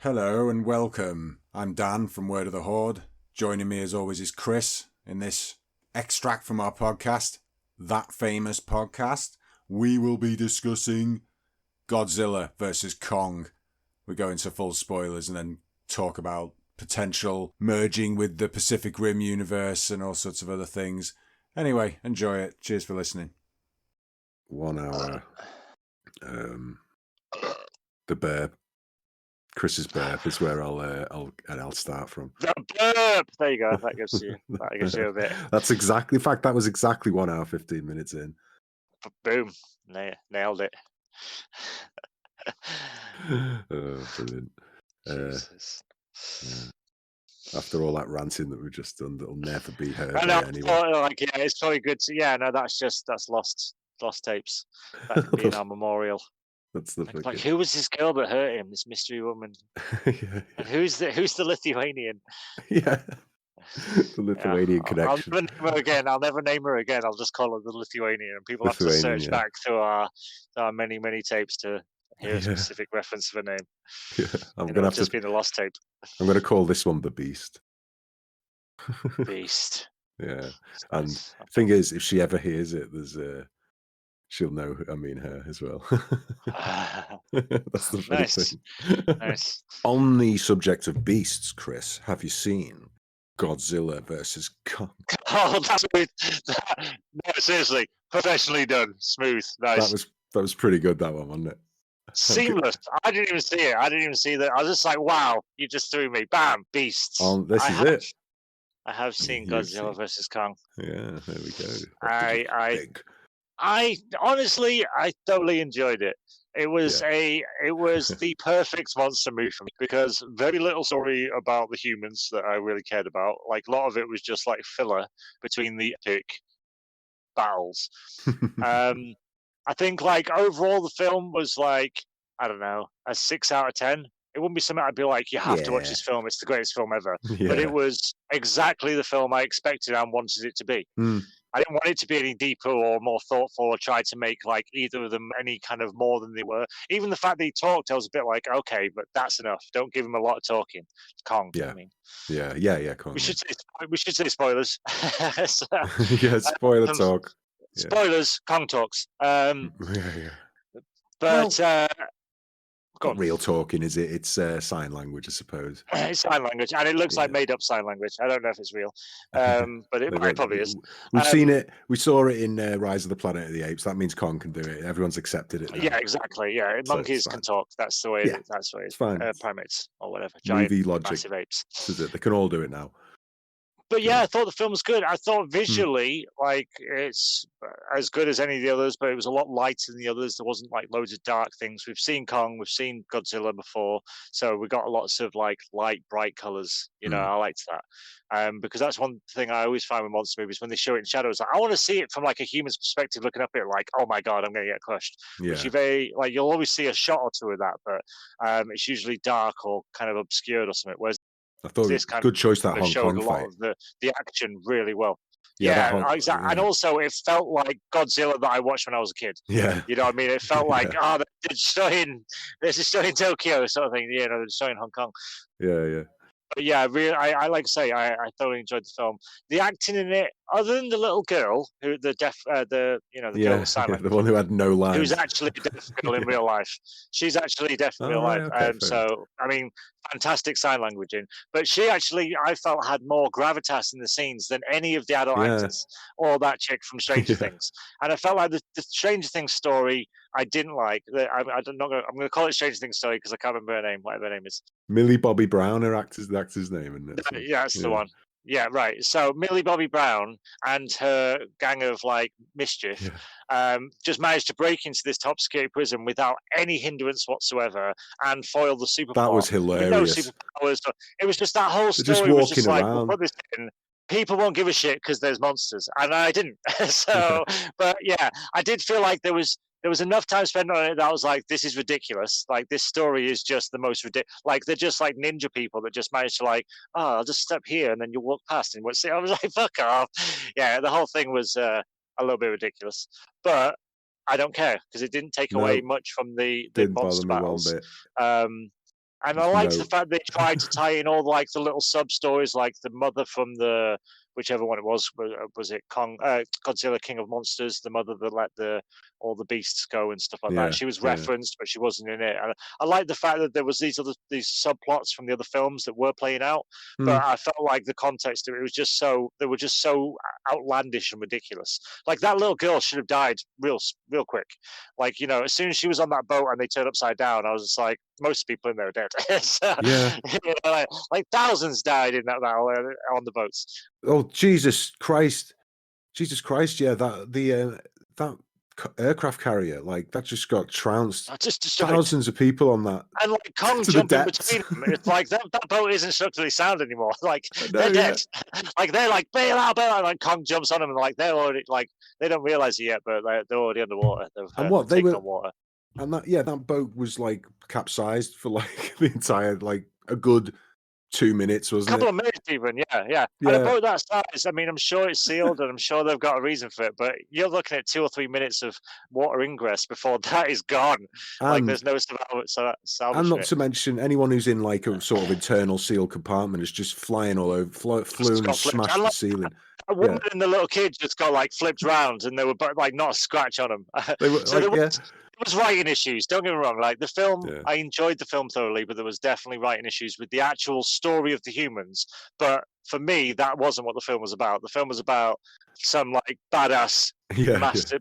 Hello and welcome. I'm Dan from Word of the Horde. Joining me as always is Chris in this extract from our podcast, That Famous Podcast. We will be discussing Godzilla versus Kong. We go into full spoilers and then talk about potential merging with the Pacific Rim universe and all sorts of other things. Anyway, enjoy it. Cheers for listening. 1 hour. The burp. Chris's burp is where I'll start from. The burp. There you go. That gives you a bit. That's exactly. In fact, that was exactly 1 hour 15 minutes in. Boom! Nailed it. Brilliant. Jesus. After all that ranting that we've just done, that'll never be heard. I know. Anyway. It's probably good to. Yeah, no, that's lost tapes. That could be in our memorial. That's the like who was this girl that hurt him? This mystery woman. Yeah. And who's the Lithuanian? Yeah. The Lithuanian connection. I'll never name her again. I'll just call her the Lithuanian. And people have to search back through our many tapes to hear a specific reference of her name. Yeah, I'm gonna have just been a lost tape. I'm gonna call this one the Beast. Beast. Yeah, and thing is, if she ever hears it, she'll know. I mean, her as well. That's the funny thing. Nice. On the subject of beasts, Chris, have you seen Godzilla versus Kong? Oh, that's good. No, seriously, professionally done, smooth, nice. That was pretty good. That one, wasn't it? Seamless. I didn't even see it. I didn't even see that. I was just like, wow, you just threw me. Bam, beasts. This is it. I have seen Godzilla versus Kong. Yeah, there we go. I honestly, I totally enjoyed it. It was the perfect monster movie for me because very little story about the humans that I really cared about. Like a lot of it was just like filler between the epic battles. I think like overall the film was like, I don't know, a 6 out of 10. It wouldn't be something I'd be like, you have to watch this film. It's the greatest film ever. Yeah. But it was exactly the film I expected and wanted it to be. I didn't want it to be any deeper or more thoughtful or try to make like either of them any kind of more than they were. Even the fact that he talked, I was a bit like, okay, but that's enough. Don't give him a lot of talking. Kong. Yeah. I mean. Yeah. Kong. We should say spoilers. Yeah, spoiler talk. Spoilers. Kong talks. Yeah. But not real talking, is it? It's sign language, I suppose. It's sign language, and it looks like made-up sign language. I don't know if it's real, but it probably is. We've seen it. We saw it in Rise of the Planet of the Apes. That means Kong can do it. Everyone's accepted it now. Yeah, exactly. Yeah, monkeys can talk. That's the way. Yeah, that's the way. It's fine. Primates or whatever. Giant, movie logic. Massive apes. Is it? They can all do it now. But yeah, I thought the film was good. I thought visually, like, it's as good as any of the others, but it was a lot lighter than the others. There wasn't like loads of dark things. We've seen Kong, we've seen Godzilla before, so we got lots of like light, bright colors. You know, I liked that because that's one thing I always find with monster movies when they show it in shadows. Like, I want to see it from like a human's perspective, looking up at it, like, oh my god, I'm going to get crushed. Yeah. Which you'll always see a shot or two of that, but it's usually dark or kind of obscured or something. Whereas I thought this good choice, that Hong Kong fight. The action really well. Yeah, exactly. And also it felt like Godzilla that I watched when I was a kid. Yeah. You know what I mean? It felt like, they're destroying Tokyo sort of thing. You know, they're destroying Hong Kong. Yeah. But yeah, I like to say I thoroughly enjoyed the film. The acting in it, other than the little girl who the girl with silent, the one who had no lines, who's actually a deaf girl in real life. She's actually deaf in real life, so I mean, fantastic sign language in. But she actually, I felt, had more gravitas in the scenes than any of the adult actors or that chick from Stranger Things. And I felt like the Stranger Things story I didn't like. I'm going to call it Stranger Things story because I can't remember her name, whatever her name is. Millie Bobby Brown, the actor's name, isn't it? Yeah, that's the one. Yeah, right. So Millie Bobby Brown and her gang of like mischief just managed to break into this top security prison without any hindrance whatsoever and foil the super plot. That was hilarious. No superpowers. It was just that whole story. Just was just like, around. we'll put this in. People won't give a shit because there's monsters, and I didn't. So, but yeah, I did feel like there was enough time spent on it that I was like, this is ridiculous. Like, this story is just the most ridiculous. Like, they're just like ninja people that just managed to like, I'll just step here and then you'll walk past and what's it? I was like, fuck off. Yeah, the whole thing was a little bit ridiculous, but I don't care because it didn't take away much from the monster battles. And I liked the No. fact they tried to tie in all like the little sub stories, like the mother from the whichever one it was it Godzilla King of Monsters, the mother that let all the beasts go and stuff like that. Yeah, She was yeah. referenced, but she wasn't in it. And I like the fact that there was these subplots from the other films that were playing out, but I felt like the context of it was just so they were just so outlandish and ridiculous. Like that little girl should have died real quick. Like, as soon as she was on that boat and they turned upside down, I was just like, most people in there are dead. So, Yeah. like thousands died in that on the boats. Oh, Jesus Christ. Yeah, that aircraft carrier, like, that just got trounced. I just destroyed. Thousands of people on that. And like Kong to the jumped in depths. between them. It's like that boat isn't structurally sound anymore. Like know, they're dead. Like they're like bail out, bail out. Like Kong jumps on them, and like they're already like they don't realize it yet, but they're already underwater. And what, they taken were- on water. And that boat was, like, capsized for, like, the entire, like, a good 2 minutes, A wasn't couple it? of minutes even, yeah. And a Yeah. boat that size, I mean, I'm sure it's sealed and I'm sure they've got a reason for it, but you're looking at 2 or 3 minutes of water ingress before that is gone. Like And there's no and salvaging not it. to mention anyone who's in, like, a sort of internal sealed compartment is just flying all over, flew Just and got flipped. smashed And the like ceiling. a woman and the little kid just got like flipped round, and they were like not a scratch on them. They were, So like, there was writing issues. Don't get me wrong. Like the film, Yeah. I enjoyed the film thoroughly, but there was definitely writing issues with the actual story of the humans. But for me, that wasn't what the film was about. The film was about some like badass,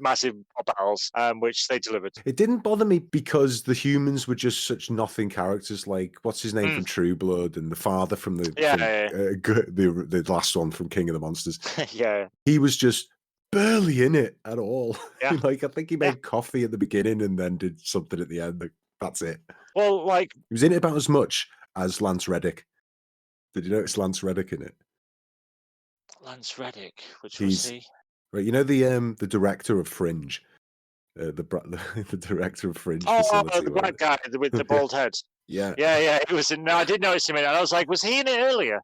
massive battles, which they delivered. It didn't bother me because the humans were just such nothing characters. Like, what's his name from True Blood, and the father from the the last one from King of the Monsters. Yeah, He was just barely in it at all. Yeah. Like, I think he made coffee at the beginning and then did something at the end. Like, that's it. well, like He was in it about as much as Lance Reddick. Did you notice Lance Reddick in it? Lance Reddick, which was he? Right, you know the director of Fringe, the director of Fringe. Oh, Facility, the black guy with the bald head. Yeah. It was. No, I did notice him in it. I was like, was he in it earlier?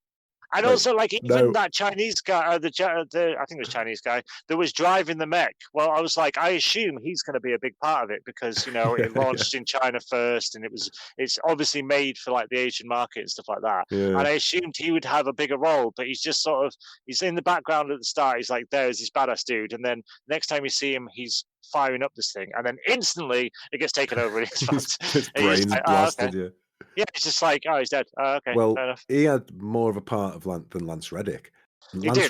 And Like, also, like, even no. that Chinese guy, I think it was Chinese guy that was driving the mech. Well, I was like, I assume he's going to be a big part of it because it launched in China first, and it's obviously made for like the Asian market and stuff like that. Yeah. And I assumed he would have a bigger role, but he's just sort of he's in the background at the start. He's like, there's this badass dude, and then next time you see him, he's firing up this thing, and then instantly it gets taken over in his front. His brain's like, blasted. okay. Yeah, it's just like, oh, he's dead. Okay, Well, fair enough. he had more of a part of than Lance Reddick. He did.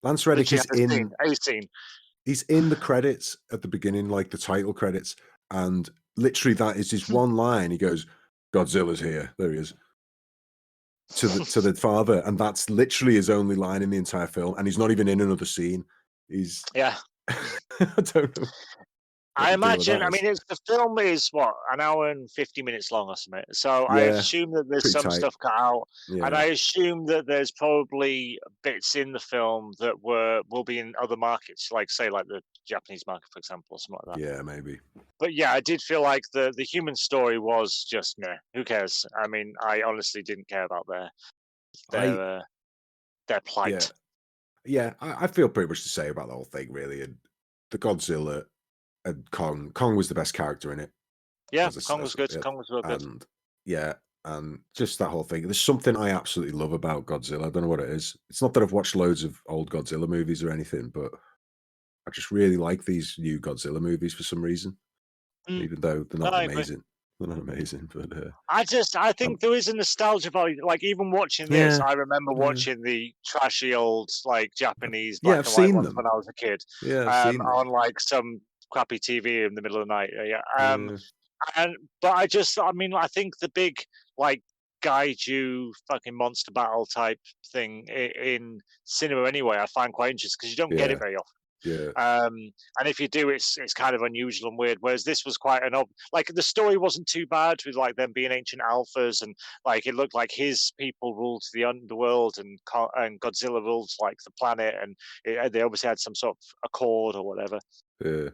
Lance Reddick is in. A scene. He's in the credits at the beginning, like the title credits, and literally that is his one line. He goes, "Godzilla's here." There he is. To the father, and that's literally his only line in the entire film, and he's not even in another scene. He's I don't know. I imagine. I mean, the film is what, an hour and 50 minutes long or something. So I assume that there's some stuff cut out, and I assume that there's probably bits in the film that will be in other markets, like say like the Japanese market, for example, or something like that. Yeah, maybe. But yeah, I did feel like the human story was just meh. Who cares? I mean, I honestly didn't care about their plight. Yeah, I feel pretty much the same about the whole thing, really. And the Godzilla and Kong was the best character in it. Yeah, Kong was good. Kong was real good. And and just that whole thing. There's something I absolutely love about Godzilla. I don't know what it is. It's not that I've watched loads of old Godzilla movies or anything, but I just really like these new Godzilla movies for some reason, even though they're not amazing. They're not amazing, but I think there is a nostalgia value. Like even watching this, I remember watching the trashy old like Japanese black and white ones when I was a kid. Yeah, I've seen them. On like some crappy TV in the middle of the night. But I think the big like Gaiju fucking monster battle type thing in cinema anyway, I find quite interesting because you don't get it very often. Yeah. And if you do, it's kind of unusual and weird. Whereas this was quite like the story wasn't too bad with like them being ancient alphas, and like it looked like his people ruled the underworld and Godzilla ruled like the planet, and they obviously had some sort of accord or whatever. Yeah.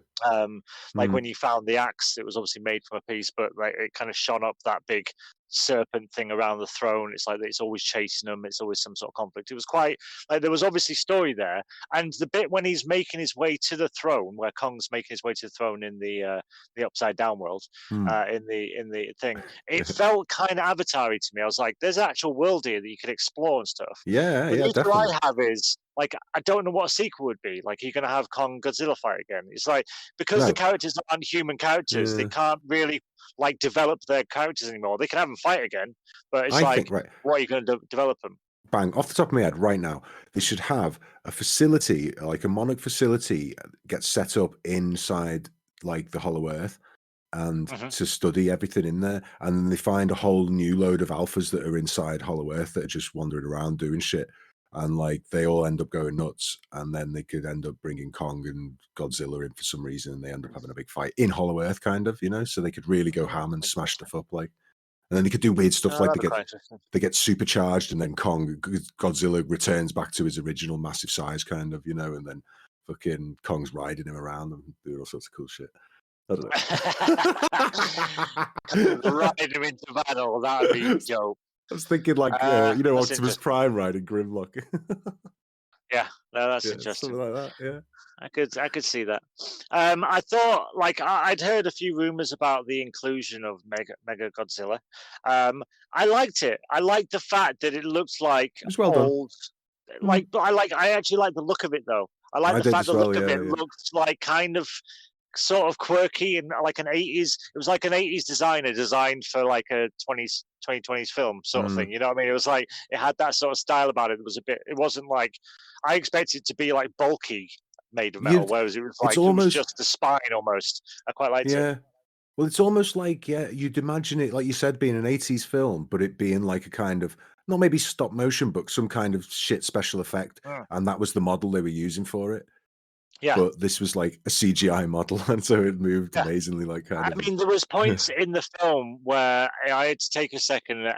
Like Mm. when you found the axe, it was obviously made from a piece, but like it kind of shone up that big serpent thing around the throne. It's like it's always chasing them. It's always some sort of conflict. It was quite like there was obviously story there, and the bit when he's making his way to the throne, where Kong's making his way to the throne in the upside down world, Mm. in the thing, it Yeah. felt kind of Avatar-y to me. I was like, there's an actual world here that you could explore and stuff. Yeah, But the yeah, issue I definitely. have is like I don't know what a sequel would be. Like, you're gonna have Kong Godzilla fight again. It's like because the No. characters aren't human characters, they Yeah. can't really like develop their characters anymore. They can have them fight again, but it's I like, think right. what are you going to develop them? Bang, off the top of my head right now, they should have a facility, like a Monarch facility, get set up inside like the Hollow Earth and Hmm. to study everything in there. And then they find a whole new load of alphas that are inside Hollow Earth that are just wandering around doing shit. And like they all end up going nuts. And then they could end up bringing Kong and Godzilla in for some reason. And they end up having a big fight in Hollow Earth, kind of, so they could really go ham and smash Interesting. stuff up. Like, and then they could do weird stuff like That'd be quite interesting. they get supercharged, and then Godzilla returns back to his original massive size, kind of, and then fucking Kong's riding him around and doing all sorts of cool shit. I don't know. Ride him into battle. That'd be dope. I was thinking like That's Optimus interesting. Prime riding Grimlock. Yeah, no, that's Yeah, interesting. something like that. Yeah. I could see that. I thought like I'd heard a few rumors about the inclusion of Mega Godzilla. I liked it. I liked the fact that it looks like It was well done. old. Like, but I actually like the look of it though. I like I the did fact as the well. look of Yeah, it yeah. looked like kind of sort of quirky and like an 80s. It was like an 80s designer designed for like a 2020s film sort of thing. You know what I mean? It was like it had that sort of style about it. It was a bit. It wasn't like I expected it to be like bulky made of metal, You, whereas it was it's like it was almost just the spine almost. I quite liked it. yeah. Well, it's almost like, yeah, you'd imagine it, like you said, being an 80s film, but it being like a kind of, not maybe stop motion, but some kind of shit special effect. Mm. And that was the model they were using for it. Yeah. But this was like a CGI model. And so it moved Yeah. amazingly, like kind I of. mean, there was points in the film where I had to take a second, and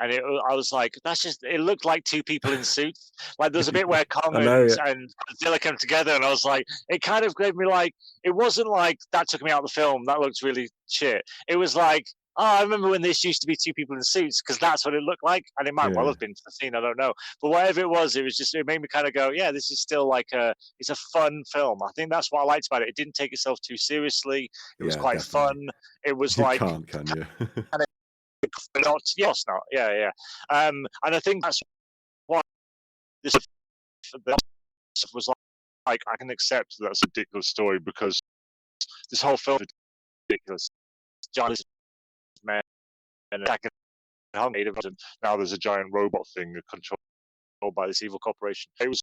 I was like, "That's just." It looked like two people in suits. Like there was a bit where Kong I know, yeah. and Godzilla come together, and I was like, it kind of gave me like, it wasn't like that took me out of the film. That looked really shit. It was like, oh, I remember when this used to be two people in suits because that's what it looked like, and it might well Yeah. have been for the scene. I don't know, but whatever it was just it made me kind of go, yeah, this is still like it's a fun film. I think that's what I liked about it. It didn't take itself too seriously. It was Yeah, quite definitely. fun. It was You like can't, can you? not, yes, not, yeah. And I think that's why this stuff was like I can accept that's a ridiculous story because this whole film is ridiculous. John is man and attacking and now there's a giant robot thing controlled by this evil corporation. It was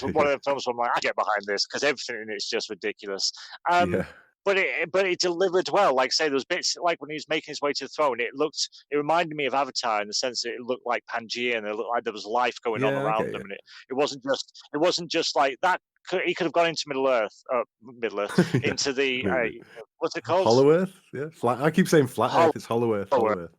one of the films where I'm like, I get behind this because everything in it's just ridiculous. Yeah. But it delivered well. Like say, there was bits like when he was making his way to the throne. It reminded me of Avatar in the sense that it looked like Pangea and it looked like there was life going on Yeah, I around get them. you. And it wasn't just like that. He could have gone into Middle Earth, Yeah, into the maybe. what's it called? Hollow Earth? Yeah. Flat. I keep saying flat Hollow Earth. It's Hollow Earth. Hollow Hollow Earth.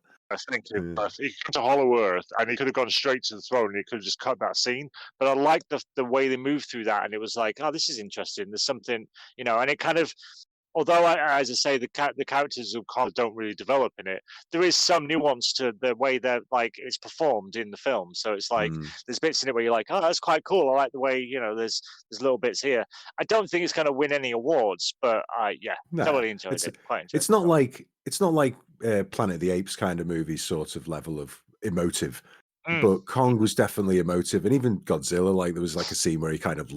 Thank you. Yeah. He came to Hollow Earth, and he could have gone straight to the throne, and he could have just cut that scene. But I liked the way they moved through that, and it was like, oh, this is interesting. There's something, and it kind of, although as I say, the characters of Kong don't really develop in it, there is some nuance to the way that like it's performed in the film. So it's like there's bits in it where you're like, oh, that's quite cool. I like the way there's little bits here. I don't think it's going to win any awards, but thoroughly enjoyed it. Quite enjoyed It's not like Planet of the Apes kind of movie sort of level of emotive. But Kong was definitely emotive, and even Godzilla, like there was like a scene where he kind of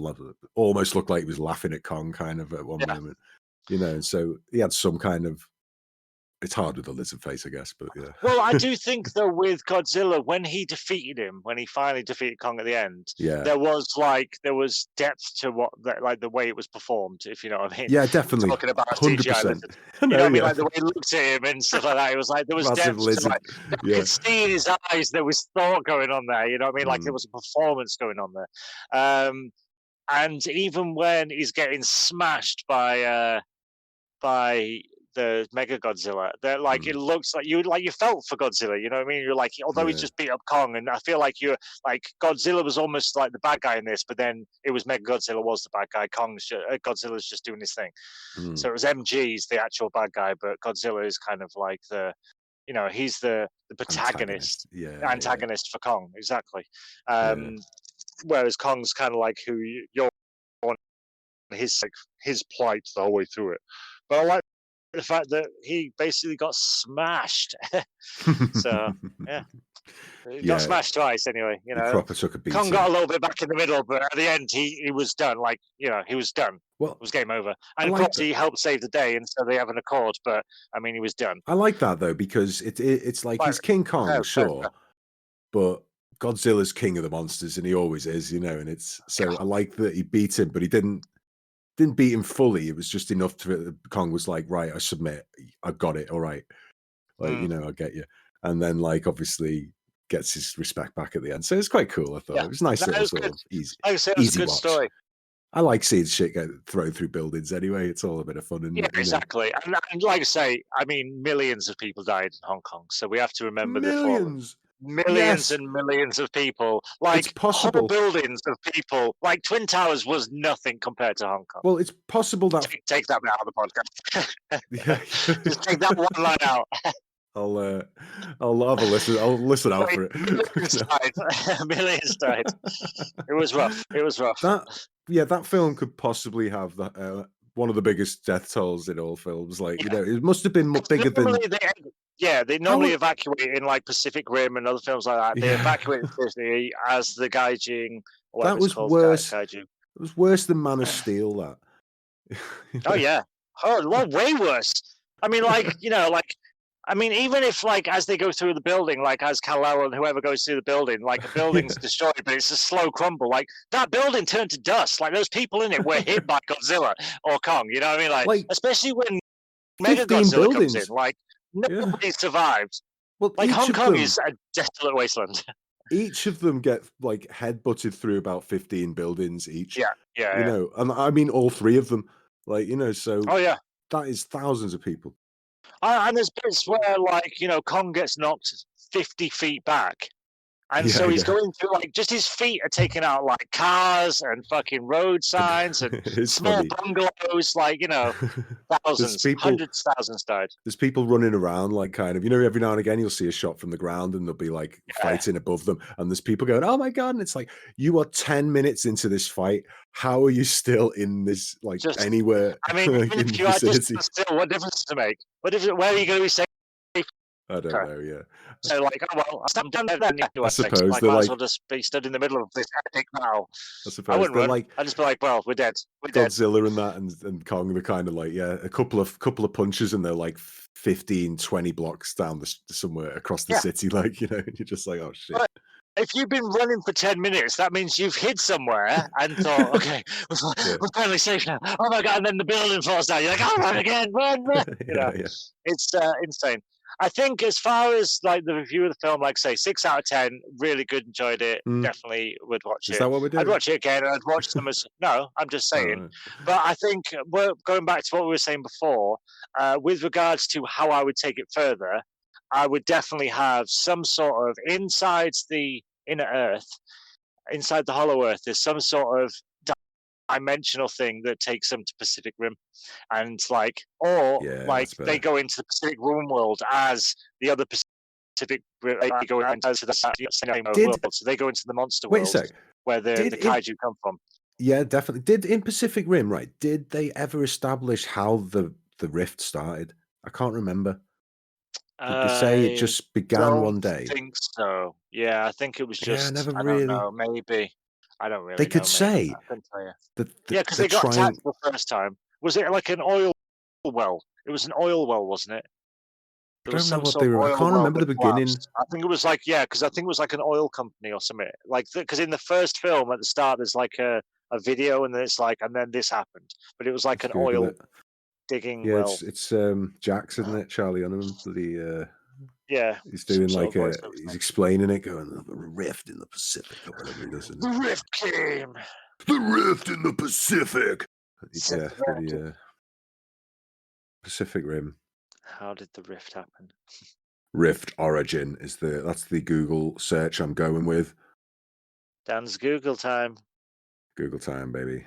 almost looked like he was laughing at Kong kind of at one moment. So he had some kind of. It's hard with a lizard face, I guess, but yeah. Well, I do think though with Godzilla, when he finally defeated Kong at the end, Yeah. there was depth to like the way it was performed, if you know what I mean. Yeah, definitely. Talking about 100%. CGI lizard. You know what I mean? Like the way he looked at him and stuff like that. It was like there was Massive depth lizard. to like you could see in his eyes there was thought going on there, you know what I mean? Like there was a performance going on there. And even when he's getting smashed by the Mega Godzilla. They're like it looks like you felt for Godzilla. You know what I mean? You're like, although he's just beat up Kong, and I feel like you're like Godzilla was almost like the bad guy in this, but then it was Mega Godzilla was the bad guy. Godzilla's just doing his thing. So it was MG's the actual bad guy, but Godzilla is kind of like the, he's the protagonist, antagonist for Kong, exactly. Whereas Kong's kind of like who you're on his plight the whole way through it. But I like the fact that he basically got smashed. So yeah. He got smashed twice anyway. He proper took a beating. Kong got a little bit back in the middle, but at the end he was done. Like, he was done. Well, it was game over. And of course he helped save the day, and so they have an accord, but I mean he was done. I like that though, because it's like he's King Kong, sure. But Godzilla's king of the monsters, and he always is, and it's so I like that he beat him, but he didn't beat him fully. It was just enough to Kong was like, right, I submit, I got it, all right, like I get you, and then like obviously gets his respect back at the end. So it's quite cool. I thought it was nice little sort of easy. Like I say, it was a good story. I like seeing shit get thrown through buildings anyway. It's all a bit of fun. And, exactly. And like I say, I mean, millions of people died in Hong Kong, so we have to remember millions and millions of people, like whole buildings of people. Like Twin Towers was nothing compared to Hong Kong. Well, it's possible that take that out of the podcast. Just take that one line out. I'll have a listen. I'll listen out for it. Millions died. It was rough. That film could possibly have one of the biggest death tolls in all films. Like it must have been bigger than. They normally evacuate in like Pacific Rim and other films like that. They evacuate Disney as the Gaijin. That was worse. It was worse than Man of Steel. That. Oh yeah. Oh, way worse. I mean, even if like as they go through the building, like as Kal-El and whoever goes through the building, like the building's destroyed, but it's a slow crumble. Like that building turned to dust. Like those people in it were hit by Godzilla or Kong. You know what I mean? Like especially when Mega Godzilla comes in, like nobody survived. Well, like Hong Kong is a desolate wasteland. Each of them get like head-butted through about 15 buildings each. Yeah. And I mean all three of them. Like so. Oh yeah. That is thousands of people. And there's bits where, like, Kong gets knocked 50 feet back. And so he's going through, like, just his feet are taking out, like, cars and fucking road signs and small bungalows, like, thousands, hundreds of thousands died. There's people running around, like, kind of, every now and again you'll see a shot from the ground and they'll be, like, fighting above them. And there's people going, oh, my God. And it's like, you are 10 minutes into this fight. How are you still in this, like, anywhere? I mean, like, if you are just still, what difference does it make? Where are you going to be safe? I don't know, yeah. So, like, oh, well, I'm done then. I suppose like, they're might like... as well just be stood in the middle of this epic battle. I suppose I wouldn't run. Like... I'd just be like, well, we're dead. Godzilla and that and Kong, they're kind of like, a couple of punches and they're like 15, 20 blocks down somewhere across the city, like, and you're just like, oh, shit. But if you've been running for 10 minutes, that means you've hid somewhere and thought, okay, we're finally safe now. Oh, my God, and then the building falls down. You're like, oh, run again, run. It's insane. I think as far as like the review of the film, like say 6 out of 10, really good, enjoyed it, definitely would watch it. Is that what we're doing? I'd watch it again, and I'd watch them as no, I'm just saying. But I think we're going back to what we were saying before, with regards to how I would take it further, I would definitely have some sort of inside the inner Earth, inside the Hollow Earth, there's some sort of dimensional thing that takes them to Pacific Rim, and like, or like they go into the Pacific Rim world as the other Pacific. They go into the same world, so they go into the monster world. Wait a sec. Where the kaiju come from. Yeah, definitely. Did in Pacific Rim, right? Did they ever establish how the rift started? I can't remember. Did they say it just began one day? I think so. Yeah, I think it was just. Yeah, I don't know. Maybe. I don't really. They could say. I couldn't tell you. Because they got attacked the first time. Was it like an oil well? It was an oil well, wasn't it? I don't know what they were. I can't remember the beginning. I think it was like because I think it was like an oil company or something. Like because in the first film at the start, there's like a video, and then it's like, and then this happened. But it was like an oil digging well. Yeah, it's Jax, isn't it? Charlie Hunnam. He's doing like he's explaining it, going the rift in the Pacific or whatever he does. The rift came. The rift in the Pacific. Yeah, the Pacific Rim. How did the rift happen? Rift Origin that's the Google search I'm going with. Dan's Google time. Google time, baby.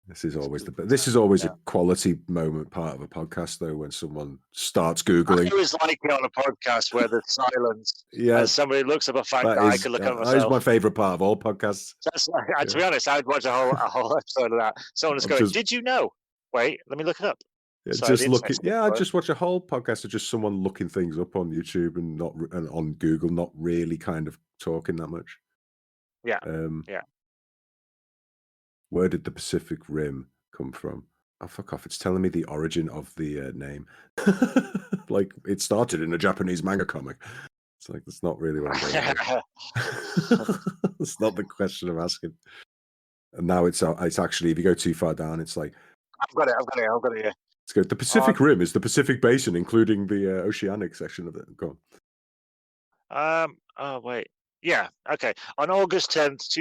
This is always Google this time. is always Yeah. a quality moment part of a podcast, though, when someone starts I Googling. always like it on a podcast where there's silence Yeah, and somebody looks up a fact that I could look up that is my myself. favorite part of all podcasts. That's like, Yeah. to be honest, I'd watch a whole episode of that. Someone is I'm going, just- "Did you know?" Wait, let me look it up. Yeah, Sorry, just the looking. internet's Yeah, I slow. just watch a whole podcast of just someone looking things up on YouTube and on Google, not really kind of talking that much. Yeah. Yeah. Where did the Pacific Rim come from? Oh, fuck off! It's telling me the origin of the name. Like it started in a Japanese manga comic. It's like that's not really what I'm going for. That's not the question I'm asking. And now it's actually, if you go too far down, it's like I've got it here. it's good. The Pacific Rim is the Pacific Basin, including the oceanic section of it. Go on. Oh wait. Yeah. Okay. On August 10th,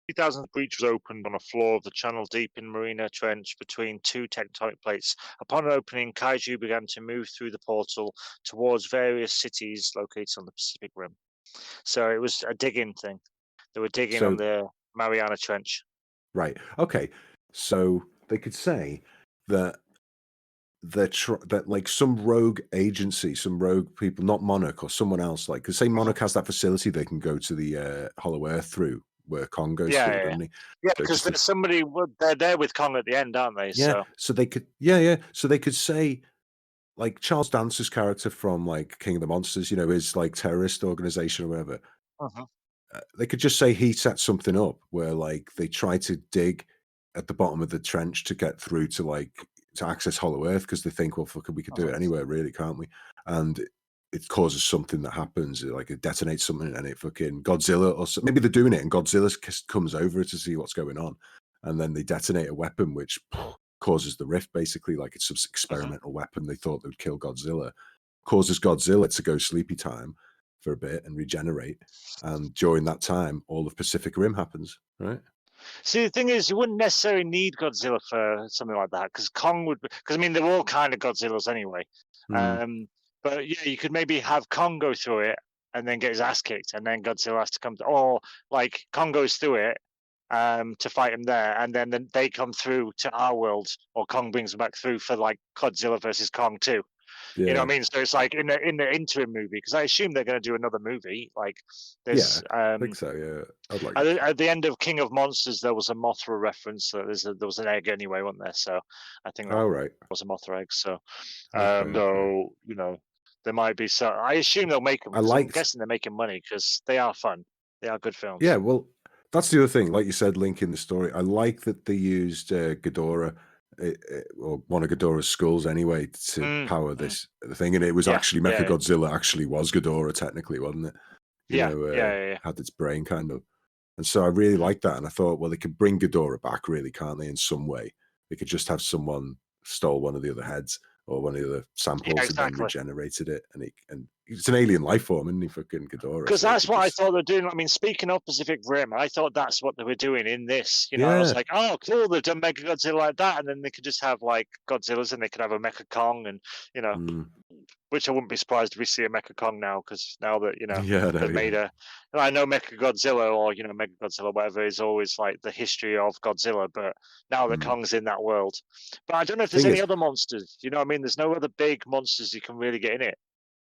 2000, the breach was opened on a floor of the channel deep in Marina Trench between two tectonic plates. Upon opening, kaiju began to move through the portal towards various cities located on the Pacific Rim. So it was a digging thing. They were digging on the Mariana Trench. Right. Okay. So they could say that that like some rogue agency, some rogue people, not Monarch or someone else, like, because say Monarch has that facility they can go to the Hollow Earth through, where Kong goes through, doesn't he? Yeah, So because there's somebody, they're there with Kong at the end, aren't they? Yeah. So they could, So they could say, like Charles Dance's character from like King of the Monsters, his like terrorist organization or whatever. They could just say he set something up where like they try to dig at the bottom of the trench to get through to access Hollow Earth, because they think, well, fuck, we could do it anywhere, really, can't we? And it causes something that happens, like it detonates something, and it fucking Godzilla, or maybe they're doing it, and Godzilla comes over to see what's going on, and then they detonate a weapon which causes the rift, basically, like it's some experimental weapon they thought would kill Godzilla, causes Godzilla to go sleepy time for a bit and regenerate, and during that time, all of Pacific Rim happens, right? See, the thing is, you wouldn't necessarily need Godzilla for something like that, because Kong would. Because I mean, they're all kind of Godzillas anyway. But yeah, you could maybe have Kong go through it and then get his ass kicked, and then Godzilla has to come. Or like Kong goes through it to fight him there, and then they come through to our world, or Kong brings them back through for like Godzilla versus Kong 2. You know what I mean? So it's like in the interim movie, because I assume they're going to do another movie. Like there's, I think so. Yeah, I'd like at the end of King of Monsters, there was a Mothra reference. So there was an egg anyway, wasn't there? So I think that was a Mothra egg. So so there might be. So I assume they'll make them. I'm guessing they're making money because they are fun. They are good films. Yeah, well, that's the other thing. Like you said, linking the story. I like that they used Ghidorah, or one of Ghidorah's skulls anyway, to power the thing, and it was actually Mechagodzilla. Actually, was Ghidorah technically, wasn't it? Had its brain kind of, and so I really like that. And I thought, well, they could bring Ghidorah back, really, can't they? In some way, they could just have someone stole one of the other heads or one of the other samples and then regenerated it, and it's an alien life form, isn't he? Fucking Ghidorah. Because that's what I thought they're doing. I mean, speaking of Pacific Rim, I thought that's what they were doing in this. I was like, oh, cool, they've done Mega Godzilla like that, and then they could just have like Godzillas, and they could have a Mecha Kong, and which I wouldn't be surprised if we see a Mecha Kong now, because now that they've made a. I know Mecha Godzilla or Mega Godzilla, whatever, is always like the history of Godzilla, but now that Kong's in that world, but I don't know if there's any other monsters. You know what I mean? There's no other big monsters you can really get in it.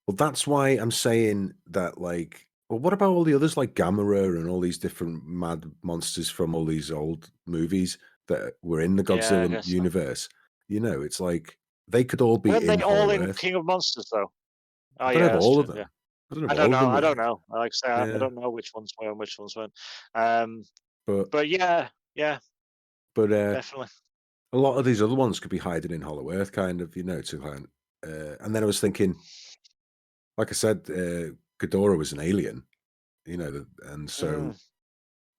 Well, that's why I'm saying that, like, well, what about all the others like Gamera and all these different mad monsters from all these old movies that were in the Godzilla universe? So. It's like they could all be Weren't in they all in Earth. King of Monsters, though? I don't have all of them. Yeah. I don't know. I don't know. Like I say, I don't know which ones were and which ones weren't. But yeah, definitely. A lot of these other ones could be hiding in Hollow Earth, kind of, to kind. And then I was thinking, like I said, Ghidorah was an alien, and so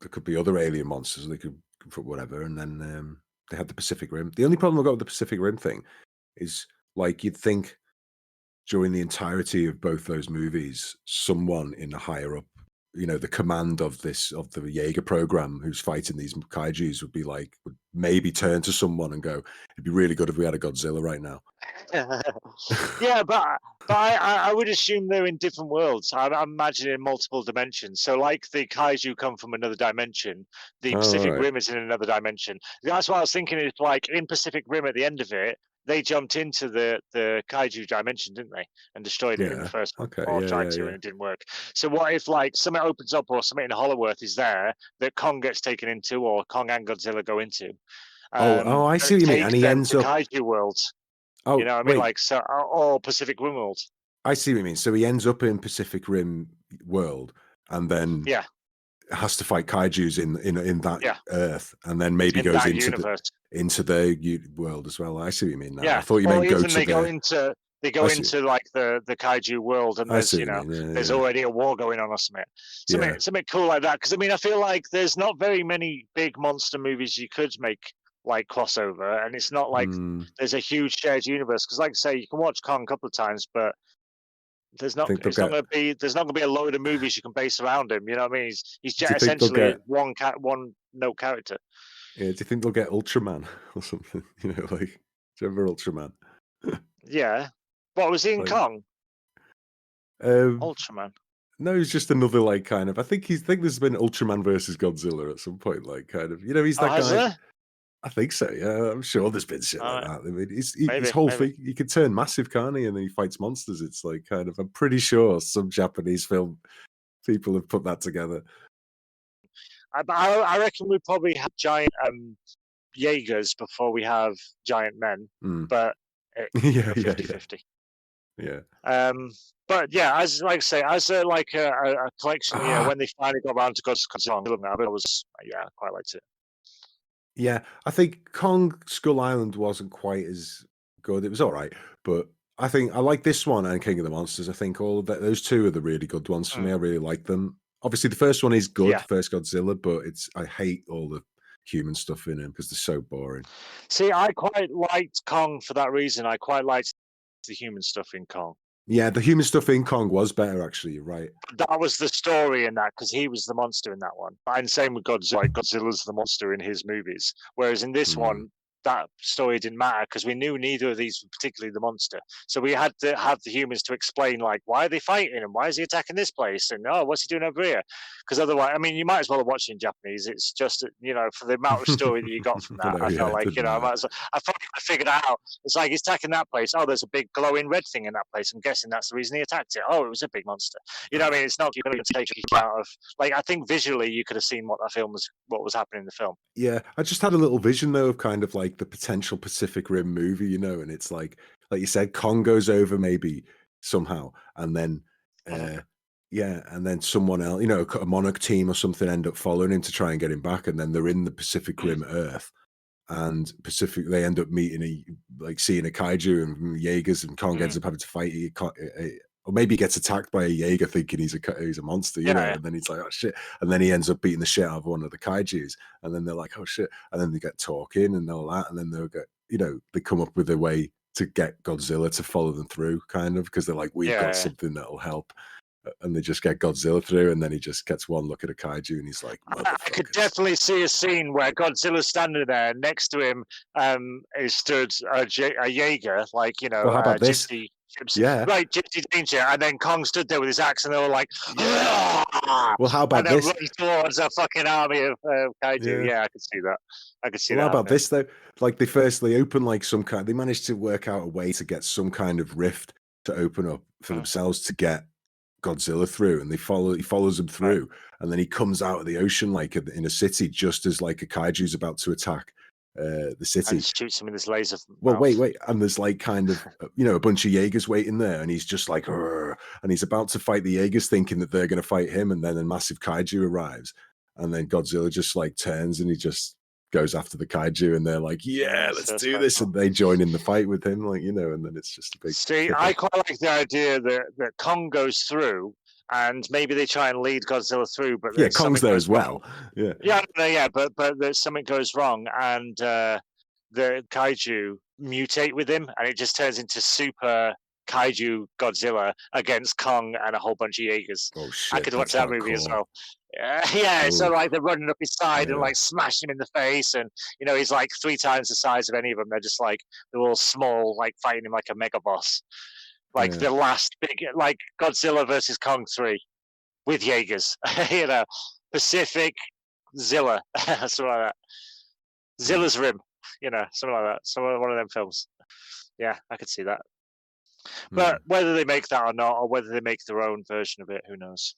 there could be other alien monsters. They could whatever, and then they had the Pacific Rim. The only problem I got with the Pacific Rim thing is, like, you'd think during the entirety of both those movies, someone in the higher up, the command of the Jaeger program who's fighting these kaijus would maybe turn to someone and go, it'd be really good if we had a Godzilla right now. Yeah, but I would assume they're in different worlds. I'm imagining multiple dimensions. So, like the kaiju come from another dimension, the Pacific right. Rim is in another dimension. That's what I was thinking. Is like in Pacific Rim at the end of it, they jumped into the kaiju dimension, didn't they, and destroyed it in the Yeah. first one, Okay. or tried Yeah. to, and it didn't work. So, what if like something opens up, or something in Hollow-Earth is there that Kong gets taken into, or Kong and Godzilla go into? I see what you mean. And Takes he them ends to up. kaiju worlds. Oh, You know what I mean? wait. Like, so, or Pacific Rim world. I see what you mean. So he ends up in Pacific Rim world, and then Yeah, has to fight kaijus in that Yeah. Earth, and then maybe in goes that into universe. the world as well. I see what you mean now. Yeah. I thought you Or meant go even to they go the. into I see. into like the kaiju world, and I there's see what you mean. Yeah, there's yeah. already a war going on or something. Yeah. Something cool like that. Because I mean, I feel like there's not very many big monster movies you could make like crossover, and it's not like Hmm. there's a huge shared universe. Because like I say, you can watch Kong a couple of times, but there's not Think they'll it's not get. going to be there's not going to be a load of movies you can base around him. You know what I mean? He's Do you think they'll essentially get? one note character. Yeah, do you think they'll get Ultraman or something? Like, do you remember Ultraman? Yeah. What was he in Like, Kong? um, Ultraman. no, he's just another like kind of. I think there's been Ultraman versus Godzilla at some point. Like, kind of. He's Oh, that has guy. there? I think so. Yeah, I'm sure there's been shit like Alright. that. I mean, his Maybe. whole thing. He can turn massive, can't he? And then he fights monsters. It's like kind of. I'm pretty sure some Japanese film people have put that together. I reckon we probably have giant Jaegers before we have giant men, Mm. but Yeah, 50-50. yeah. But yeah, as like I say, as a collection, when they finally got around to Godzilla, I was I quite liked it. Yeah, I think Kong Skull Island wasn't quite as good. It was all right, but I think I like this one and King of the Monsters. I think all of those two are the really good ones for me. I really like them. Obviously, the first one is good, Yeah. first Godzilla, but I hate all the human stuff in him because they're so boring. See, I quite liked Kong for that reason. I quite liked the human stuff in Kong. Yeah, the human stuff in Kong was better, actually. You're right. That was the story in that, because he was the monster in that one. And same with Godzilla. Like, Godzilla's the monster in his movies. Whereas in this one, that story didn't matter because we knew neither of these were particularly the monster. So we had to have the humans to explain, like, why are they fighting and why is he attacking this place? And, oh, what's he doing over here? Because otherwise, I mean, you might as well have watched it in Japanese. It's just, for the amount of story that you got from that, I felt like, I figured out. It's like he's attacking that place. Oh, there's a big glowing red thing in that place. I'm guessing that's the reason he attacked it. Oh, it was a big monster. You know what I mean? It's not going to take you out of, like, I think visually you could have seen what was happening in the film. Yeah, I just had a little vision though of kind of like the potential Pacific Rim movie, and it's like you said, Kong goes over maybe somehow, and then and then someone else, a Monarch team or something end up following him to try and get him back, and then they're in the Pacific Rim Earth, and they end up meeting seeing a kaiju and Jaegers, and Kong ends up having to fight or maybe he gets attacked by a Jaeger thinking he's a monster, and then he's like, oh shit, and then he ends up beating the shit out of one of the kaijus, and then they're like, oh shit, and then they get talking and all that, and then they'll get, they come up with a way to get Godzilla to follow them through, kind of, because they're like, we've got something that'll help, and they just get Godzilla through, and then he just gets one look at a kaiju, and he's like, I could definitely see a scene where Godzilla's standing there, next to him is stood a Jaeger, like, well, how about this? Yeah, right, Gypsy Danger, and then Kong stood there with his axe, and they were like, well, how about this? And then run towards a fucking army of kaiju. Yeah, I could see that. I could see that. How about this though? Like they open like some kind. They managed to work out a way to get some kind of rift to open up for themselves to get Godzilla through, and he follows them through, and then he comes out of the ocean like in a city just as like a kaiju's about to attack the city, and shoots him with his laser. Well, wait, and there's like kind of a bunch of Jaegers waiting there, and he's just like, and he's about to fight the Jaegers, thinking that they're going to fight him, and then a massive kaiju arrives, and then Godzilla just like turns and he just goes after the kaiju, and they're like, yeah, let's do this, and they join in the fight with him, like, and then it's just a big. See, I quite like the idea that Kong goes through. And maybe they try and lead Godzilla through, but Kong's there as well. But something goes wrong, and the kaiju mutate with him, and it just turns into super kaiju Godzilla against Kong and a whole bunch of Jaegers. Oh I shit, could watch that's that movie as hardcore. well. Yeah, so Ooh, like they're running up his side and yeah, like smashing him in the face, and he's like 3 times the size of any of them. They're just like they're all small, like fighting him like a mega boss. Like yeah. the last big, like Godzilla versus Kong 3 with Jaegers. Pacific Zilla, something like that. Zilla's Rim, something like that. Some one of them films. Yeah, I could see that. But whether they make that or not, or whether they make their own version of it, who knows?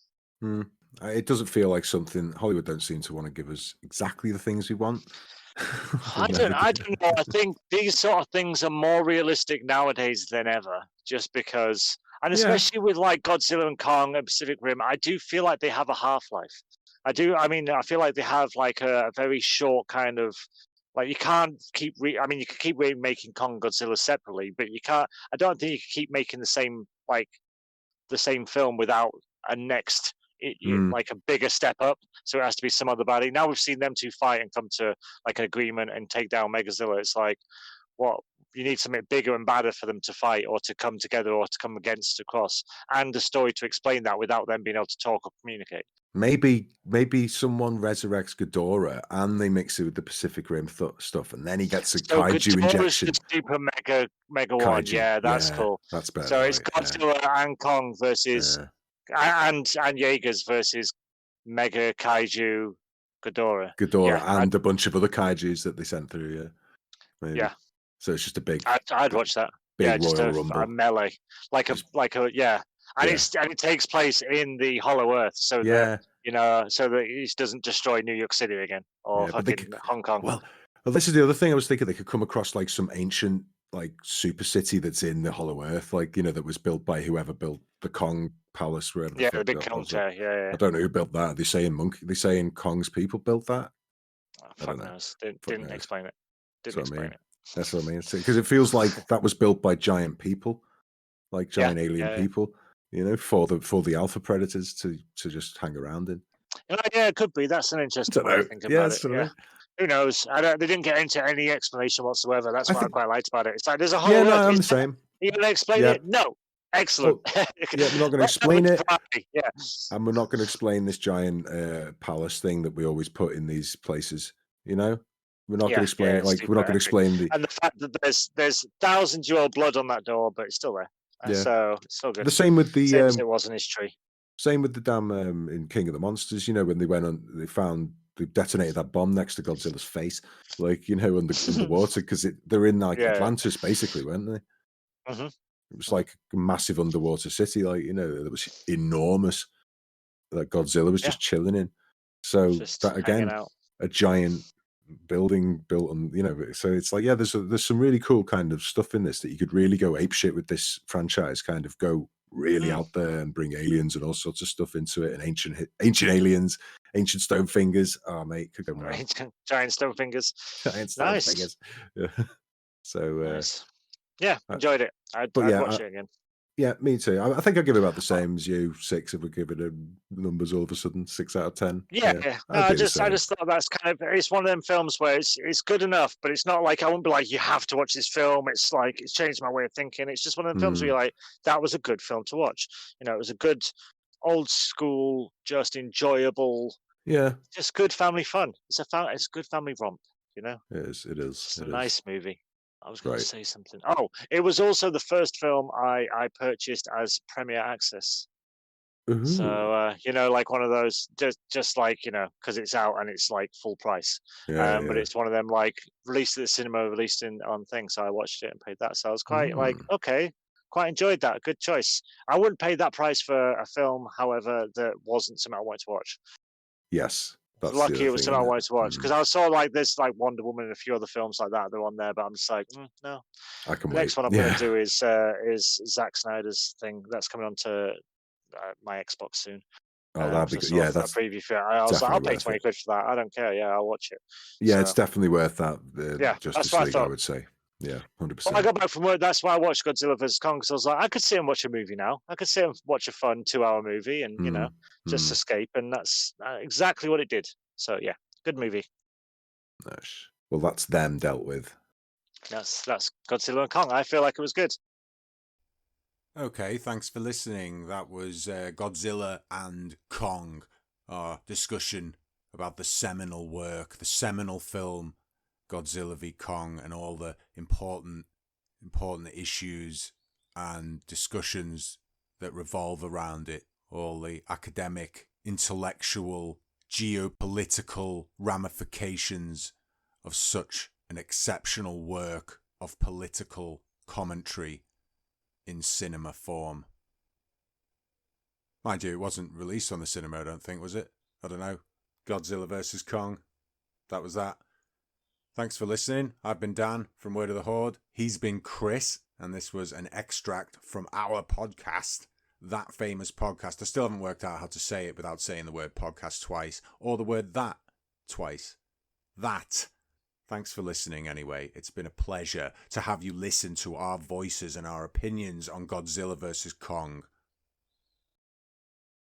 It doesn't feel like something Hollywood don't seem to want to give us exactly the things we want. I don't know. I think these sort of things are more realistic nowadays than ever, just because, and Yeah. especially with like Godzilla and Kong and Pacific Rim, I do feel like they have a half-life. I do. I mean, I feel like they have like a very short kind of, like you can't keep. I mean, you can keep making Kong and Godzilla separately, but you can't. I don't think you can keep making the same film without a next. Like a bigger step up, so it has to be some other baddie. Now we've seen them two fight and come to like an agreement and take down Megazilla. It's like, what, you need something bigger and badder for them to fight or to come together or to come against across, and a story to explain that without them being able to talk or communicate. Maybe someone resurrects Ghidorah and they mix it with the Pacific Rim stuff, and then he gets a So kaiju Ghidorah's injection. the super mega one. Kaiju, Yeah, that's cool. That's better. So it's right? Godzilla and Kong versus and Jaegers versus Mega Kaiju Ghidorah. Ghidorah and a bunch of other kaijus that they sent through. Yeah, maybe. Yeah. So it's just a big. I'd watch that. Big just Royal a Rumble. melee, like a yeah, and it takes place in the Hollow Earth, so that so that it doesn't destroy New York City again or fucking Hong Kong. Well, this is the other thing I was thinking. They could come across like some ancient like super city that's in the Hollow Earth, like that was built by whoever built the Kong Palace, wherever. The big Kong chair. Yeah. I don't know who built that. They saying Kong's people built that. I don't know. Knows. Didn't explain it. Didn't explain it. That's what I mean. Because it feels like that was built by giant people, like giant alien people. For the alpha predators to just hang around in. Yeah, it could be. That's an interesting way to think about it. Yeah. Who knows? They didn't get into any explanation whatsoever. That's what I quite liked about it. It's like there's a whole. Yeah, no, I'm the same. You're going to explain it? No. Excellent. Well, we're not going to explain it. Yeah. And we're not going to explain this giant palace thing that we always put in these places. We're not going to explain it. Like we're not going to explain and the fact that there's thousands-year-old blood on that door, but it's still there. So it's still good. The same with the same as it was in his tree. Same with the damn in King of the Monsters. When they went on, they detonated that bomb next to Godzilla's face, like underwater, because they're in like Atlantis, basically, weren't they? Mm-hmm. It was like a massive underwater city, like that was enormous. That Godzilla was just chilling in. So just that again, a giant building built on, so it's like there's some really cool kind of stuff in this that you could really go apeshit with this franchise, kind of go really out there and bring aliens and all sorts of stuff into it, and ancient aliens, ancient stone fingers. Oh mate, could go well. Giant stone fingers. Giant stone fingers. Yeah. So nice. Yeah, enjoyed it. I'd watch it again. Yeah, me too. I think I'd give it about the same as you. 6 if we give it numbers all of a sudden. 6 out of 10. Yeah. No, I just thought that's kind of, it's one of them films where it's good enough, but it's not like I won't be like, you have to watch this film. It's like it's changed my way of thinking. It's just one of them films where you're like, that was a good film to watch. It was a good old school, just enjoyable. Yeah. Just good family fun. It's a good family romp. It is. It's a nice movie. I was going to say something. Oh, it was also the first film I purchased as Premier Access. Ooh. So like one of those, just like because it's out and it's like full price. But it's one of them like released at the cinema, released on things. So I watched it and paid that. So I was quite like, okay, quite enjoyed that. Good choice. I wouldn't pay that price for a film, however, that wasn't something I wanted to watch. Yes. That's lucky it was something I wanted to watch, because I saw like there's like Wonder Woman and a few other films like that are on there, but I'm just like, no. I can the next one I'm going to do is Zack Snyder's thing that's coming on to my Xbox soon. Oh, that'd be good. Yeah, that's a preview for it. I was like, I'll pay 20 quid for that. I don't care. Yeah, I'll watch it. Yeah, it's definitely worth that. Justice League, I would say. Yeah, 100%. Well, I got back from work. That's why I watched Godzilla vs Kong, because I was like, I could sit and watch a movie now. I could sit and watch a fun 2-hour movie, and just escape. And that's exactly what it did. So yeah, good movie. Nice. Well, that's them dealt with. That's Godzilla and Kong. I feel like it was good. Okay, thanks for listening. That was Godzilla and Kong, our discussion about the seminal work, the seminal film, Godzilla v Kong, and all the important issues and discussions that revolve around it, all the academic, intellectual, geopolitical ramifications of such an exceptional work of political commentary in cinema form. Mind you, it wasn't released on the cinema, I don't think, was it? I don't know. Godzilla vs. Kong. That was that. Thanks for listening. I've been Dan from Word of the Horde. He's been Chris, and this was an extract from our podcast, That Famous Podcast. I still haven't worked out how to say it without saying the word podcast twice, or the word that twice. That. Thanks for listening anyway. It's been a pleasure to have you listen to our voices and our opinions on Godzilla vs. Kong.